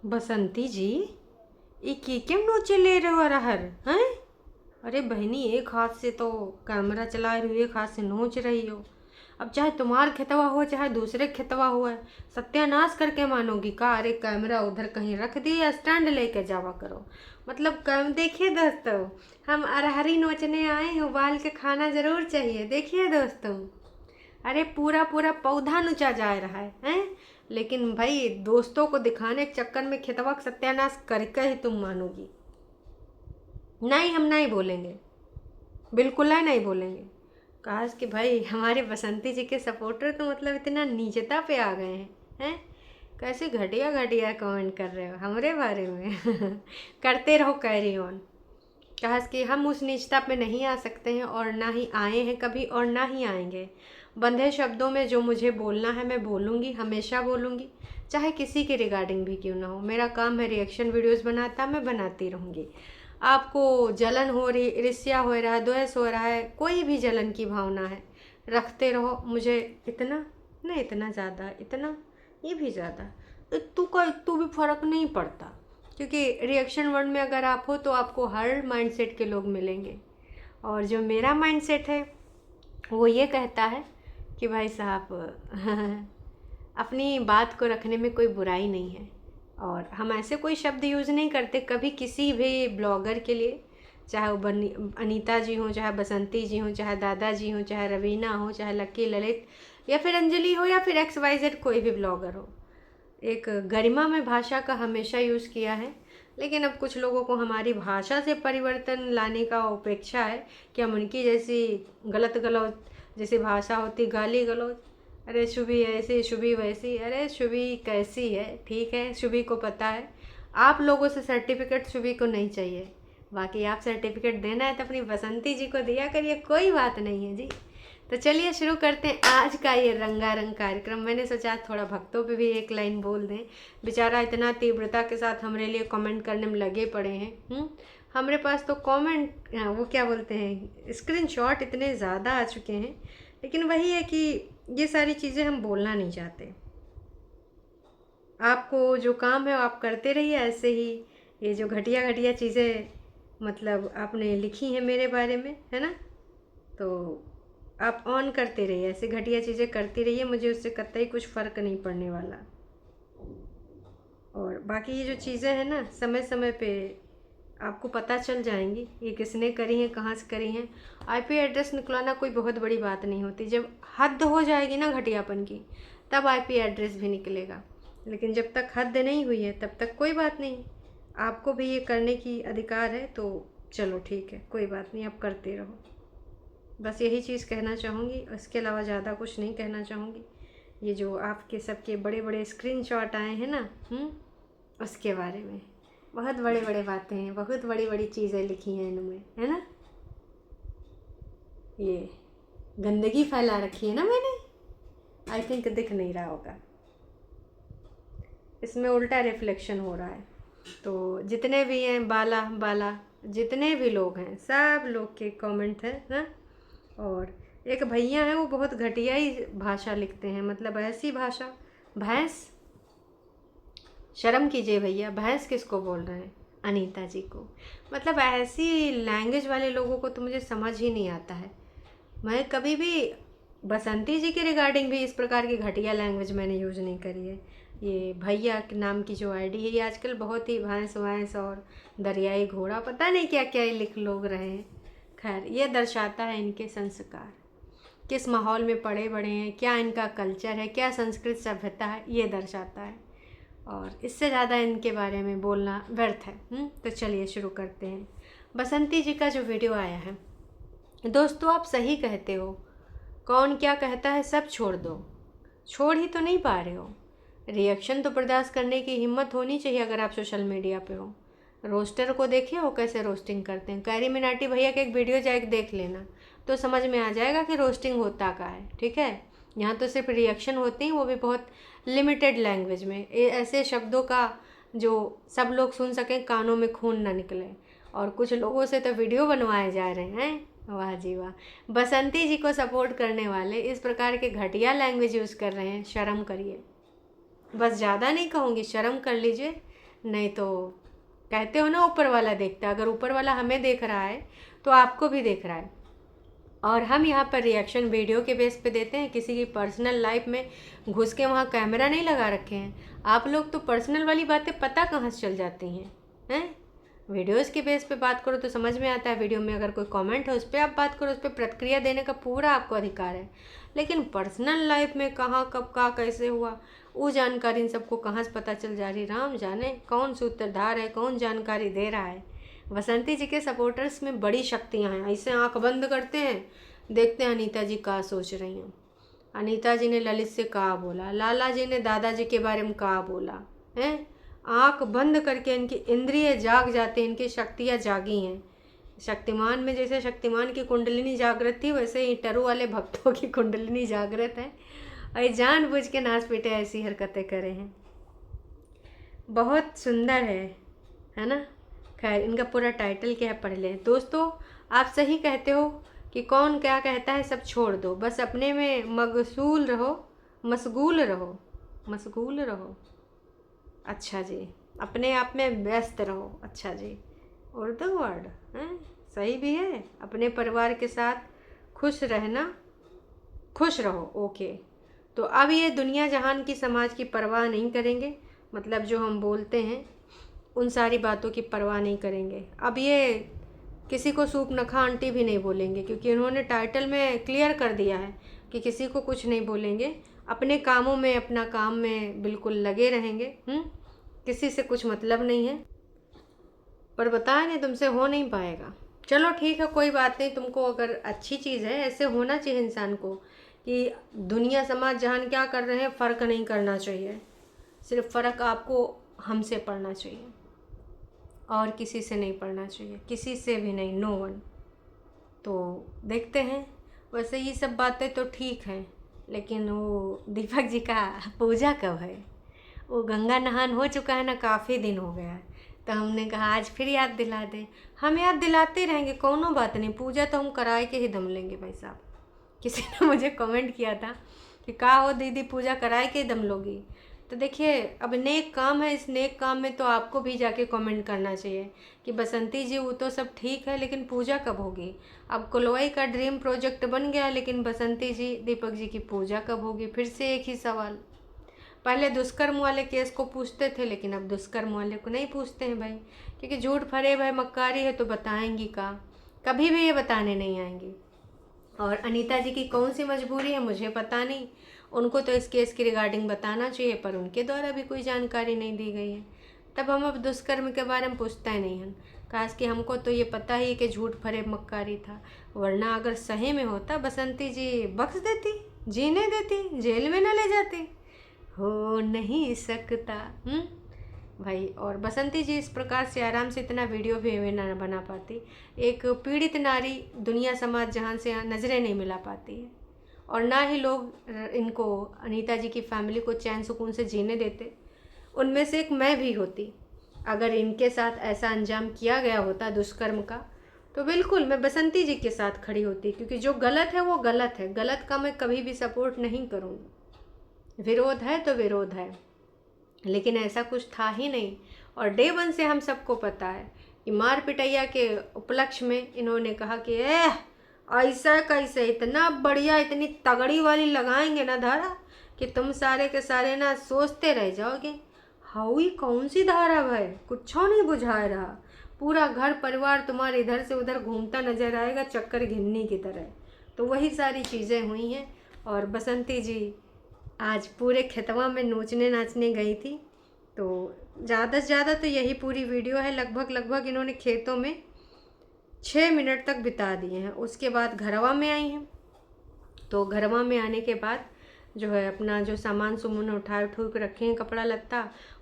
बसंती जी, ये की क्यों नोचे ले रहे हो अरहर हैं? अरे बहनी, एक हाथ से तो कैमरा चला रही हो, एक हाथ से नोच रही हो। अब चाहे तुम्हार खेतवा हो चाहे दूसरे खेतवा हुआ है, सत्यानाश करके मानोगी का? अरे कैमरा उधर कहीं रख दिए, स्टैंड लेके जावा करो। मतलब कम देखिए दोस्तों, हम अरहरी नोचने आए हैं, उबाल के खाना जरूर चाहिए। देखिए दोस्तों, अरे पूरा पूरा पौधा नुचा जा रहा है हैं? लेकिन भाई दोस्तों को दिखाने के चक्कर में खेतवा का सत्यानाश करके ही तुम मानोगी। नहीं, हम नहीं बोलेंगे, बिल्कुल ही नहीं बोलेंगे। काश कि भाई हमारे बसंती जी के सपोर्टर तो मतलब इतना नीचता पे आ गए हैं। कैसे घटिया घटिया कमेंट कर रहे हो हमारे बारे में। करते रहो कैरी ऑन। कहा कि हम उस निजता पे नहीं आ सकते हैं और ना ही आए हैं कभी और ना ही आएंगे। बंधे शब्दों में जो मुझे बोलना है मैं बोलूँगी, हमेशा बोलूँगी, चाहे किसी के रिगार्डिंग भी क्यों ना हो। मेरा काम है रिएक्शन वीडियोस बनाता, मैं बनाती रहूँगी। आपको जलन हो रही, ईर्ष्या हो रहा है, द्वेष हो रहा है, कोई भी जलन की भावना है, रखते रहो। मुझे इतना नहीं, इतना ज़्यादा, इतना ये भी ज़्यादा, इतू भी फर्क नहीं पड़ता। क्योंकि रिएक्शन वर्ड में अगर आप हो तो आपको हर माइंडसेट के लोग मिलेंगे। और जो मेरा माइंडसेट है वो ये कहता है कि भाई साहब अपनी बात को रखने में कोई बुराई नहीं है। और हम ऐसे कोई शब्द यूज़ नहीं करते कभी किसी भी ब्लॉगर के लिए, चाहे वो अनीता जी हों, चाहे बसंती जी हों, चाहे दादा जी हों, चाहे रवीना हो, चाहे लक्की ललित, या फिर अंजलि हो, या फिर XYZ कोई भी ब्लॉगर हो। एक गरिमा में भाषा का हमेशा यूज़ किया है। लेकिन अब कुछ लोगों को हमारी भाषा से परिवर्तन लाने का अपेक्षा है कि हम उनकी जैसी गलत गलौज जैसी भाषा होती, गाली गलौज, अरे शुभी ऐसी शुभी वैसी, अरे शुभी कैसी है, ठीक है, शुभी को पता है। आप लोगों से सर्टिफिकेट शुभी को नहीं चाहिए। बाकी आप सर्टिफिकेट देना है तो अपनी बसंती जी को दिया करिए, कोई बात नहीं है जी। तो चलिए शुरू करते हैं आज का ये रंगारंग कार्यक्रम। मैंने सोचा थोड़ा भक्तों पे भी एक लाइन बोल दें। बेचारा इतना तीव्रता के साथ हमारे लिए कमेंट करने में लगे पड़े हैं। हमारे पास तो कमेंट, वो क्या बोलते हैं, स्क्रीनशॉट इतने ज़्यादा आ चुके हैं। लेकिन वही है कि ये सारी चीज़ें हम बोलना नहीं चाहते। आपको जो काम है आप करते रहिए ऐसे ही। ये जो घटिया घटिया चीज़ें मतलब आपने लिखी हैं मेरे बारे में, है ना, तो आप ऑन करते रहिए, ऐसे घटिया चीज़ें करती रहिए, मुझे उससे कतई कुछ फ़र्क नहीं पड़ने वाला। और बाकी ये जो चीज़ें हैं ना, समय समय पे आपको पता चल जाएंगी ये किसने करी हैं, कहाँ से करी हैं। IP एड्रेस निकलवाना कोई बहुत बड़ी बात नहीं होती। जब हद हो जाएगी ना घटियापन की, तब IP एड्रेस भी निकलेगा। लेकिन जब तक हद नहीं हुई है तब तक कोई बात नहीं। आपको भी ये करने की अधिकार है, तो चलो ठीक है, कोई बात नहीं, आप करते रहो। बस यही चीज़ कहना चाहूँगी, इसके अलावा ज़्यादा कुछ नहीं कहना चाहूँगी। ये जो आपके सबके बड़े बड़े स्क्रीनशॉट आए हैं ना, उसके बारे में बहुत बड़े बड़े बातें हैं, बहुत बड़ी बड़ी चीज़ें लिखी हैं इनमें, है ना। ये गंदगी फैला रखी है ना मैंने, आई थिंक दिख नहीं रहा होगा, इसमें उल्टा रिफ्लेक्शन हो रहा है। तो जितने भी हैं बाला बाला, जितने भी लोग हैं, सब लोग के कमेंट है ना। और एक भैया हैं, वो बहुत घटिया ही भाषा लिखते हैं, मतलब ऐसी भाषा, भैंस, शर्म कीजिए भैया, भैंस किसको बोल रहे हैं? अनीता जी को। मतलब ऐसी लैंग्वेज वाले लोगों को तो मुझे समझ ही नहीं आता है। मैं कभी भी बसंती जी के रिगार्डिंग भी इस प्रकार की घटिया लैंग्वेज मैंने यूज़ नहीं करी है। ये भैया के नाम की जो ID है, ये आजकल बहुत ही भैंस वैंस और दरियाई घोड़ा, पता नहीं क्या क्या लिख लोग रहे हैं। खैर, ये दर्शाता है इनके संस्कार, किस माहौल में पड़े बड़े हैं, क्या इनका कल्चर है, क्या संस्कृत सभ्यता है, ये दर्शाता है। और इससे ज़्यादा इनके बारे में बोलना व्यर्थ है। तो चलिए शुरू करते हैं। बसंती जी का जो वीडियो आया है, दोस्तों आप सही कहते हो, कौन क्या कहता है सब छोड़ दो। छोड़ ही तो नहीं पा रहे हो। रिएक्शन तो बर्दाश्त करने की हिम्मत होनी चाहिए अगर आप सोशल मीडिया पे हो। रोस्टर को देखिए वो कैसे रोस्टिंग करते हैं। कैरी मिनाटी भैया के एक वीडियो जाके देख लेना, तो समझ में आ जाएगा कि रोस्टिंग होता का है, ठीक है। यहाँ तो सिर्फ रिएक्शन होती हैं, वो भी बहुत लिमिटेड लैंग्वेज में, ऐसे शब्दों का जो सब लोग सुन सकें, कानों में खून ना निकले। और कुछ लोगों से तो वीडियो बनवाए जा रहे हैं, वाह जी वाह। बसंती जी को सपोर्ट करने वाले इस प्रकार के घटिया लैंग्वेज यूज़ कर रहे हैं, शर्म करिए। बस ज़्यादा नहीं कहूँगी, शर्म कर लीजिए। नहीं तो कहते हो ना ऊपर वाला देखता है, अगर ऊपर वाला हमें देख रहा है तो आपको भी देख रहा है। और हम यहाँ पर रिएक्शन वीडियो के बेस पे देते हैं, किसी की पर्सनल लाइफ में घुस के वहाँ कैमरा नहीं लगा रखे हैं। आप लोग तो पर्सनल वाली बातें पता कहाँ से चल जाती हैं। वीडियोज़ के बेस पे बात करो तो समझ में आता है, वीडियो में अगर कोई कमेंट है उस पर आप बात करो, उस पर प्रतिक्रिया देने का पूरा आपको अधिकार है। लेकिन पर्सनल लाइफ में कहाँ कब का कैसे हुआ वो जानकारी इन सबको कहाँ से पता चल जा रही, राम जाने कौन सूत्रधार है, कौन जानकारी दे रहा है। बसंती जी के सपोर्टर्स में बड़ी शक्तियाँ हैं, ऐसे आंख बंद करते हैं, देखते हैं अनीता जी क्या सोच रही हैं। अनीता जी ने ललित से कहा बोला, लाला जी ने दादाजी के बारे में कहा बोला है। आंख बंद करके इनकी इंद्रिय जाग जाते हैं, इनकी शक्तियाँ जागी हैं। शक्तिमान में जैसे शक्तिमान की कुंडलिनी जागृत थी, वैसे ही टरू वाले भक्तों की कुंडलिनी जागृत है और जानबूझ के नाच पीटे ऐसी हरकतें करे हैं। बहुत सुंदर है ना। खैर, इनका पूरा टाइटल क्या है पढ़ लें। दोस्तों, आप सही कहते हो कि कौन क्या कहता है सब छोड़ दो, बस अपने में मशगूल रहो। अच्छा जी, अपने आप में व्यस्त रहो। अच्छा जी, उर्दू वर्ड हैं, सही भी है। अपने परिवार के साथ खुश रहो। ओके, तो अब ये दुनिया जहान की समाज की परवाह नहीं करेंगे, मतलब जो हम बोलते हैं उन सारी बातों की परवाह नहीं करेंगे। अब ये किसी को सूप नखा आंटी भी नहीं बोलेंगे, क्योंकि इन्होंने टाइटल में क्लियर कर दिया है कि किसी को कुछ नहीं बोलेंगे, अपने कामों में अपना काम में बिल्कुल लगे रहेंगे। किसी से कुछ मतलब नहीं है, पर बताया नहीं तुमसे हो नहीं पाएगा। चलो ठीक है, कोई बात नहीं। तुमको अगर अच्छी चीज़ है, ऐसे होना चाहिए इंसान को कि दुनिया समाज जहान क्या कर रहे हैं फ़र्क नहीं करना चाहिए, सिर्फ फ़र्क आपको हमसे पड़ना चाहिए और किसी से नहीं पड़ना चाहिए, किसी से भी नहीं, नो वन। तो देखते हैं। वैसे ये सब बातें तो ठीक हैं, लेकिन वो दीपक जी का पूजा कब है? वो गंगा नहान हो चुका है ना, काफ़ी दिन हो गया है, तो हमने कहा आज फिर याद दिला दें। हम याद दिलाते रहेंगे, कोनो बात नहीं, पूजा तो हम कराए के ही दम लेंगे भाई साहब। किसी ने मुझे कमेंट किया था कि का हो दीदी पूजा कराए के दम लोगी, तो देखिए अब नेक काम है, इस नेक काम में तो आपको भी जाके कमेंट करना चाहिए कि बसंती जी वो तो सब ठीक है, लेकिन पूजा कब होगी? अब कुलवाई का ड्रीम प्रोजेक्ट बन गया, लेकिन बसंती जी दीपक जी की पूजा कब होगी? फिर से एक ही सवाल। पहले दुष्कर्म वाले केस को पूछते थे, लेकिन अब दुष्कर्म वाले को नहीं पूछते हैं भाई, क्योंकि झूठ फरेब है, मक्कारी है, तो बताएंगी का? कभी भी ये बताने नहीं आएंगी। और अनीता जी की कौन सी मजबूरी है मुझे पता नहीं, उनको तो इस केस की रिगार्डिंग बताना चाहिए, पर उनके द्वारा भी कोई जानकारी नहीं दी गई है। तब हम अब दुष्कर्म के बारे में पूछते ही नहीं हैं। खास कि हमको तो ये पता ही कि झूठ फरेब मक्कारी था, वरना अगर सही में होता बसंती जी बख्श देती, जीने देती, जेल में न ले जाती। हो नहीं सकता भाई। और बसंती जी इस प्रकार से आराम से इतना वीडियो भी ना बना पाती। एक पीड़ित नारी दुनिया समाज जहान से नज़रें नहीं मिला पाती है, और ना ही लोग इनको अनीता जी की फैमिली को चैन सुकून से जीने देते। उनमें से एक मैं भी होती, अगर इनके साथ ऐसा अंजाम किया गया होता दुष्कर्म का, तो बिल्कुल मैं बसंती जी के साथ खड़ी होती, क्योंकि जो गलत है वो गलत है, गलत का मैं कभी भी सपोर्ट नहीं करूँगी। विरोध है तो विरोध है, लेकिन ऐसा कुछ था ही नहीं। और डे वन से हम सबको पता है कि मार पिटैया के उपलक्ष्य में इन्होंने कहा कि ऐसा कैसे, इतना बढ़िया इतनी तगड़ी वाली लगाएंगे ना धारा कि तुम सारे के सारे ना सोचते रह जाओगे। हाउई कौन सी धारा भाई, कुछ नहीं बुझा रहा, पूरा घर परिवार तुम्हारे इधर से उधर घूमता नजर आएगा चक्कर घिन्नी की तरह। तो वही सारी चीज़ें हुई हैं। और बसंती जी आज पूरे खेतवा में नोचने नाचने गई थी, तो ज़्यादा से ज़्यादा तो यही पूरी वीडियो है। लगभग इन्होंने खेतों में 6 मिनट तक बिता दिए हैं। उसके बाद घरवा में आई हैं, तो घरवा में आने के बाद जो है अपना जो सामान सुमन उठा के रखे हैं, कपड़ा लत्ता,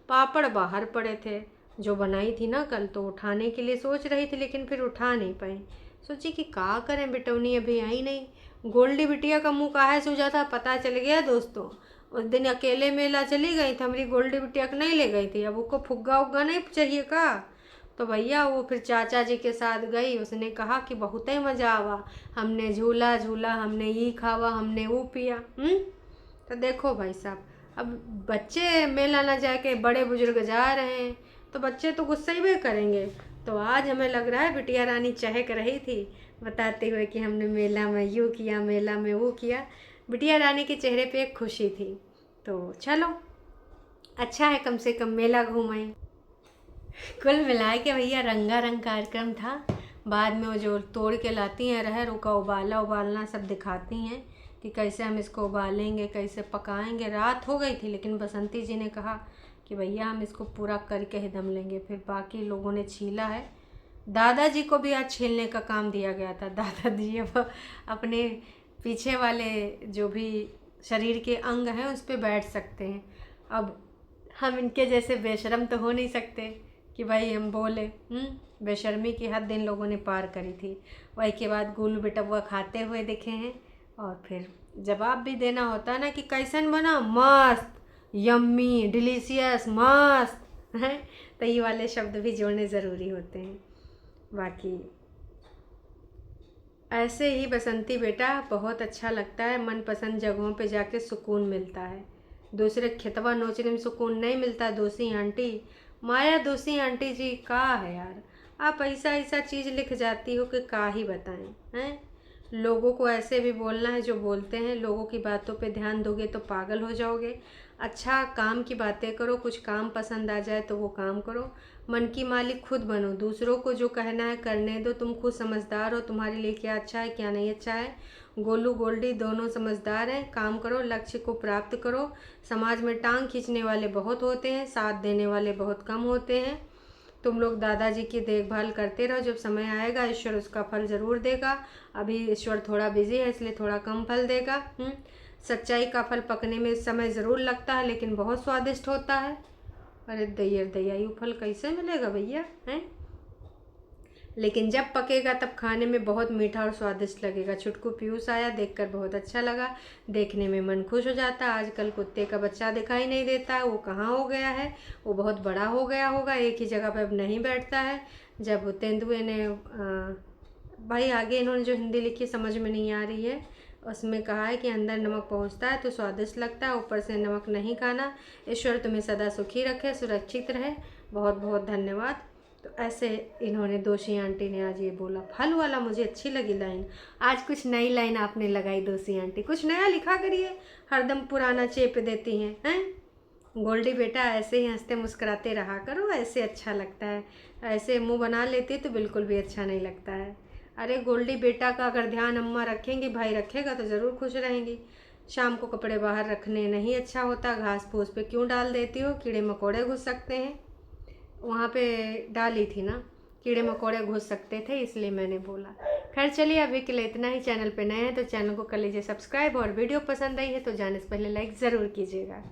पापड़ बाहर पड़े थे जो बनाई थी ना कल, तो उठाने के लिए सोच रही थी, लेकिन फिर उठा नहीं पाई। सोची कि का करें, बेटौनी अभी आई नहीं। गोल्डी बिटिया का मुँह काहे सूझा था पता चल गया दोस्तों। उस दिन अकेले मेला चली गई थी, हमारी गोल्डी बिटिया को नहीं ले गई थी। अब उसको फुग्गा उग्गा नहीं चाहिए का, तो भैया वो फिर चाचा जी के साथ गई। उसने कहा कि बहुत ही मज़ा आवा, हमने झूला झूला, हमने ये खावा, हमने वो पिया। तो देखो भाई साहब, अब बच्चे मेला ना जाके बड़े बुजुर्ग जा रहे हैं, तो बच्चे तो गुस्सा ही भी करेंगे। तो आज हमें लग रहा है बिटिया रानी चहक रही थी बताते हुए कि हमने मेला में यूँ किया, मेला में वो किया। बिटिया रानी के चेहरे पे एक खुशी थी। तो चलो अच्छा है, कम से कम मेला घूम आई। कुल मिला के भैया रंगारंग कार्यक्रम था। बाद में वो जो तोड़ के लाती हैं अरहर, उसका उबालना सब दिखाती हैं कि कैसे हम इसको उबालेंगे, कैसे पकाएंगे। रात हो गई थी लेकिन बसंती जी ने कहा कि भैया हम इसको पूरा करके ही दम लेंगे। फिर बाकी लोगों ने छीला है। दादाजी को भी आज छीलने का काम दिया गया था। दादाजी अब अपने पीछे वाले जो भी शरीर के अंग हैं उस पर बैठ सकते हैं। अब हम इनके जैसे बेशर्म तो हो नहीं सकते कि भाई हम बोले। बेशर्मी की हद इन लोगों ने पार करी थी। वही के बाद गुल बिटवा खाते हुए दिखे हैं और फिर जवाब भी देना होता है ना कि कैसन बना, मस्त, यम्मी, डिलीशियस, मस्त है। तो ये वाले शब्द भी जोड़ने ज़रूरी होते हैं। बाकी ऐसे ही बसंती बेटा बहुत अच्छा लगता है। मनपसंद जगहों पे जाके सुकून मिलता है। दूसरे खेतवा नोचने में सुकून नहीं मिलता। दोषी आंटी माया, दोषी आंटी जी का है यार, आप ऐसा ऐसा चीज़ लिख जाती हो कि का ही बताएं हैं। लोगों को ऐसे भी बोलना है जो बोलते हैं। लोगों की बातों पे ध्यान दोगे तो पागल हो जाओगे। अच्छा काम की बातें करो, कुछ काम पसंद आ जाए तो वो काम करो। मन की मालिक खुद बनो। दूसरों को जो कहना है करने दो। तुम खुद समझदार हो, तुम्हारे लिए क्या अच्छा है क्या नहीं अच्छा है। गोलू गोल्डी दोनों समझदार हैं। काम करो, लक्ष्य को प्राप्त करो। समाज में टांग खींचने वाले बहुत होते हैं, साथ देने वाले बहुत कम होते हैं। तुम लोग दादाजी की देखभाल करते रहो। जब समय आएगा ईश्वर उसका फल ज़रूर देगा। अभी ईश्वर थोड़ा बिजी है इसलिए थोड़ा कम फल देगा। सच्चाई का फल पकने में समय ज़रूर लगता है लेकिन बहुत स्वादिष्ट होता है। अरे दैया ये फल कैसे मिलेगा भैया हैं, लेकिन जब पकेगा तब खाने में बहुत मीठा और स्वादिष्ट लगेगा। छुटकू पीयूष आया, देखकर बहुत अच्छा लगा। देखने में मन खुश हो जाता। आजकल कुत्ते का बच्चा दिखाई नहीं देता, वो कहाँ हो गया है। वो बहुत बड़ा हो गया होगा, एक ही जगह पर अब नहीं बैठता है। जब तेंदुए ने भाई आगे इन्होंने जो हिंदी लिखी समझ में नहीं आ रही है, उसमें कहा है कि अंदर नमक पहुंचता है तो स्वादिष्ट लगता है, ऊपर से नमक नहीं खाना। ईश्वर तुम्हें सदा सुखी रखे, सुरक्षित रहे। बहुत बहुत धन्यवाद। तो ऐसे इन्होंने दोषी आंटी ने आज ये बोला। फल वाला मुझे अच्छी लगी लाइन। आज कुछ नई लाइन आपने लगाई दोषी आंटी, कुछ नया लिखा करिए, हरदम पुराना चेप देती हैं। गोल्डी बेटा ऐसे ही हंसते मुस्कुराते रहा करो, ऐसे अच्छा लगता है। ऐसे मुंह बना लेती तो बिल्कुल भी अच्छा नहीं लगता है। अरे गोल्डी बेटा का अगर ध्यान अम्मा रखेंगी, भाई रखेगा तो ज़रूर खुश रहेंगी। शाम को कपड़े बाहर रखने नहीं अच्छा होता। घास फूस पे क्यों डाल देती हो, कीड़े मकोड़े घुस सकते हैं। वहाँ पे डाली थी ना, कीड़े मकोड़े घुस सकते थे इसलिए मैंने बोला। खैर चलिए अभी के लिए इतना ही। चैनल पे नए हैं तो चैनल को कर लीजिए सब्सक्राइब और वीडियो पसंद आई है तो जाने से पहले लाइक ज़रूर कीजिएगा।